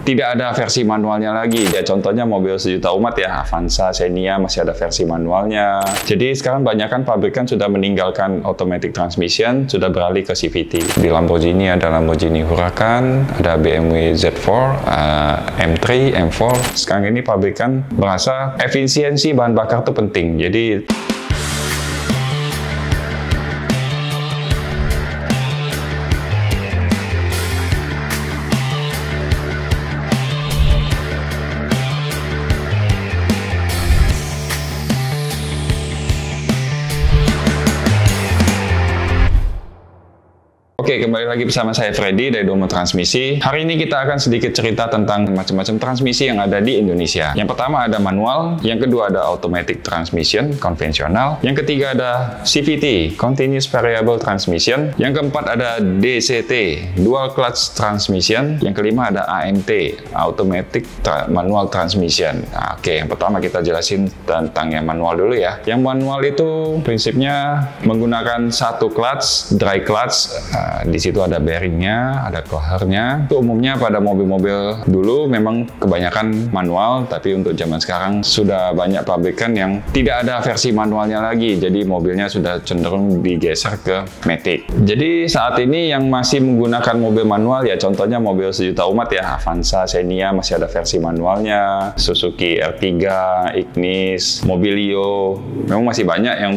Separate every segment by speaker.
Speaker 1: tidak ada versi manualnya lagi. Ya contohnya mobil sejuta umat ya, Avanza, Xenia masih ada versi manualnya. Jadi sekarang banyak kan pabrikan sudah meninggalkan automatic transmission, sudah beralih ke CVT. Di Lamborghini ada Lamborghini Huracan, ada BMW Z4, M3, M4. Sekarang ini pabrikan merasa efisiensi bahan bakar itu penting. Jadi Oke, kembali lagi bersama saya Freddy dari Domo Transmisi. Hari ini kita akan sedikit cerita tentang macam-macam transmisi yang ada di Indonesia. Yang pertama ada manual, yang kedua ada automatic transmission, konvensional, yang ketiga ada CVT, continuous variable transmission, yang keempat ada DCT, dual clutch transmission, yang kelima ada AMT, automatic manual transmission. Nah, oke, yang pertama kita jelasin tentang yang manual dulu ya. Yang manual itu prinsipnya menggunakan satu clutch, dry clutch. Di situ ada bearingnya, ada cohernya. Itu umumnya pada mobil-mobil dulu memang kebanyakan manual, tapi untuk zaman sekarang sudah banyak pabrikan yang tidak ada versi manualnya lagi. Jadi mobilnya sudah cenderung digeser ke matic. Jadi saat ini yang masih menggunakan mobil manual ya contohnya mobil sejuta umat ya, Avanza, Xenia masih ada versi manualnya, Suzuki R3, Ignis, Mobilio. Memang masih banyak yang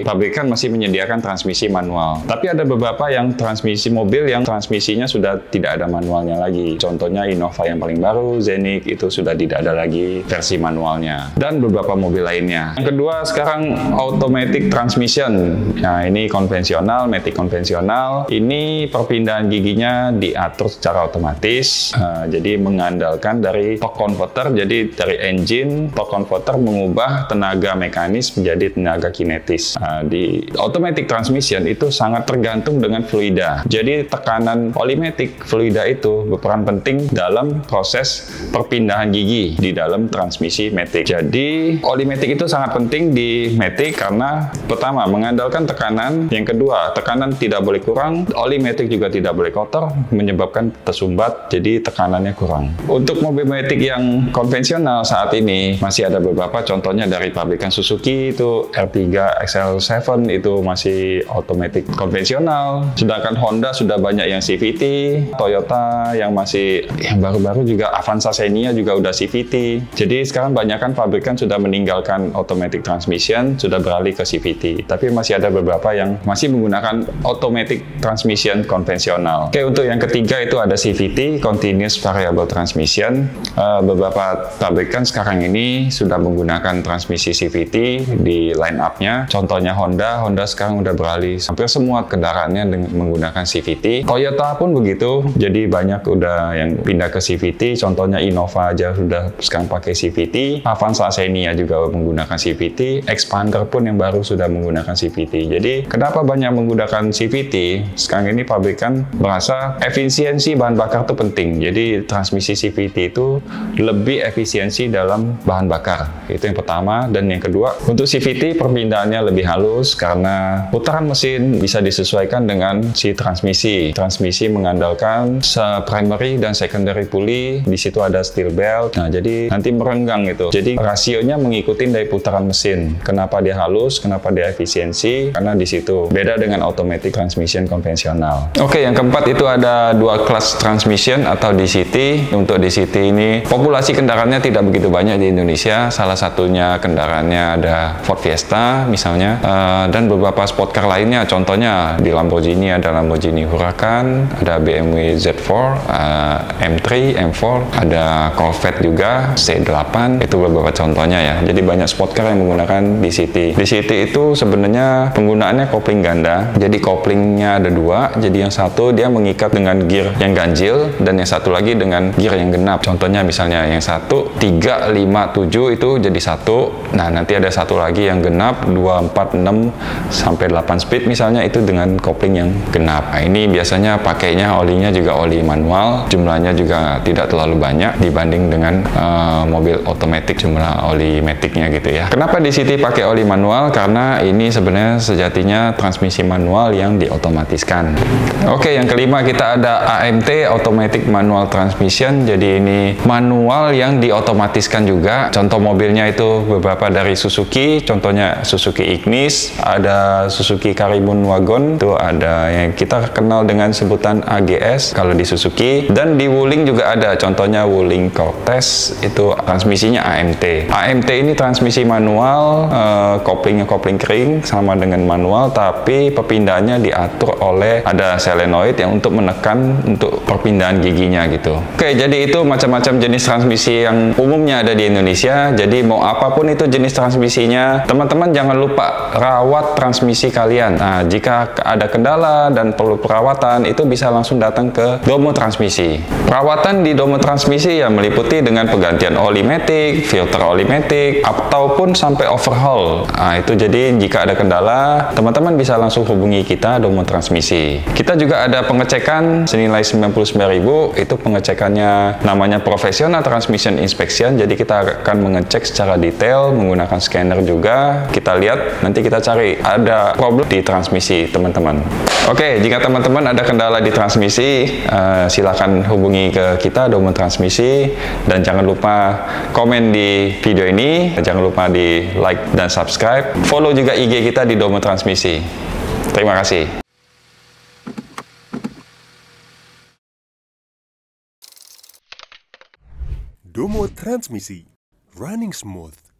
Speaker 1: pabrikan masih menyediakan transmisi manual. Tapi ada beberapa yang transmisi mobil yang transmisinya sudah tidak ada manualnya lagi. Contohnya Innova yang paling baru, Zenith itu sudah tidak ada lagi versi manualnya. Dan beberapa mobil lainnya. Yang kedua sekarang automatic transmission. Nah ini konvensional, matic konvensional. Ini perpindahan giginya diatur secara otomatis. Jadi mengandalkan dari torque converter. Jadi dari engine, torque converter mengubah tenaga mekanis menjadi tenaga kinetis. Di automatic transmission itu sangat tergantung dengan fluida. Jadi tekanan olimetik fluida itu berperan penting dalam proses perpindahan gigi di dalam transmisi matic. Jadi olimetik itu sangat penting di matic karena pertama mengandalkan tekanan, yang kedua tekanan tidak boleh kurang, olimetik juga tidak boleh kotor menyebabkan tersumbat, jadi tekanannya kurang. Untuk mobil matic yang konvensional saat ini masih ada beberapa, contohnya dari pabrikan Suzuki itu R3 XL7 itu masih automatic konvensional. Sedangkan Honda sudah banyak yang CVT, Toyota yang baru-baru juga Avanza, Xenia juga udah CVT. Jadi sekarang banyak kan pabrikan sudah meninggalkan automatic transmission, sudah beralih ke CVT. Tapi masih ada beberapa yang masih menggunakan automatic transmission konvensional. Oke, untuk yang ketiga itu ada CVT, continuous variable transmission. Beberapa pabrikan sekarang ini sudah menggunakan transmisi CVT di line up-nya. Contohnya Honda sekarang udah beralih hampir semua kendaraannya menggunakan CVT. Toyota pun begitu, jadi banyak udah yang pindah ke CVT. Contohnya Innova aja sudah sekarang pakai CVT. Avanza, Xenia juga menggunakan CVT. Expander pun yang baru sudah menggunakan CVT. Jadi kenapa banyak menggunakan CVT? Sekarang ini pabrikan merasa efisiensi bahan bakar itu penting. Jadi transmisi CVT itu lebih efisiensi dalam bahan bakar. Itu yang pertama. Dan yang kedua, untuk CVT perpindahannya lebih halus karena putaran mesin bisa disesuaikan dengan si transmisi. Transmisi mengandalkan primary dan secondary pulley. Di situ ada steel belt. Nah, jadi nanti merenggang itu. Jadi rasionya mengikuti dari putaran mesin. Kenapa dia halus? Kenapa dia efisiensi? Karena di situ beda dengan automatic transmission konvensional. Oke, yang keempat itu ada dual clutch transmission atau DCT. Untuk DCT ini populasi kendaraannya tidak begitu banyak di Indonesia. Salah satunya kendaraannya ada Ford Fiesta misalnya, dan beberapa sport car lainnya. Contohnya di Lamborghini ada Lamborghini Huracan, ada BMW Z4, M3, M4, ada Corvette juga, C8, itu beberapa contohnya ya. Jadi banyak sport car yang menggunakan DCT. DCT itu sebenarnya penggunaannya kopling ganda. Jadi koplingnya ada dua. Jadi yang satu dia mengikat dengan gear yang ganjil dan yang satu lagi dengan gear yang genap. Contohnya misalnya yang satu 3, 5, 7 itu jadi satu. Nah nanti ada satu lagi yang genap 2, 4, 6 sampai 8 speed misalnya, itu dengan kopling yang genap. Nah, ini biasanya pakainya olinya juga oli manual, jumlahnya juga tidak terlalu banyak dibanding dengan mobil otomatis jumlah oli maticnya gitu ya. Kenapa di City pakai oli manual? Karena ini sebenarnya sejatinya transmisi manual yang diotomatiskan. Oke, yang kelima kita ada AMT Automatic Manual Transmission. Jadi ini manual yang diotomatiskan juga. Contoh mobilnya itu beberapa dari Suzuki, contohnya Suzuki Ignis, ada Suzuki Caribou Wagon, itu ada yang kita kenal dengan sebutan AGS kalau di Suzuki, dan di Wuling juga ada, contohnya Wuling Cortez, itu transmisinya AMT. AMT ini transmisi manual, koplingnya kopling kering sama dengan manual, tapi perpindahannya diatur oleh ada solenoid yang untuk menekan untuk perpindahan giginya gitu. Oke, jadi itu macam-macam jenis transmisi yang umumnya ada di Indonesia. Jadi mau apapun itu jenis transmisinya, teman-teman jangan lupa rawat transmisi kalian. Nah, jika ada kendala dan perlu perawatan, itu bisa langsung datang ke Domo Transmisi. Perawatan di Domo Transmisi ya meliputi dengan penggantian oli matic, filter oli matic, ataupun sampai overhaul. Nah, itu jadi jika ada kendala, teman-teman bisa langsung hubungi kita Domo Transmisi. Kita juga ada pengecekan senilai 99.000, itu pengecekannya namanya Professional Transmission Inspection. Jadi kita akan mengecek secara detail menggunakan scanner juga. Kita lihat, nanti kita cari ada problem di transmisi teman-teman. Oke, jika teman-teman ada kendala di transmisi, silakan hubungi ke kita Domo Transmisi, dan jangan lupa komen di video ini, jangan lupa di like dan subscribe. Follow juga IG kita di Domo Transmisi. Terima kasih.
Speaker 2: Domo Transmisi, running smooth.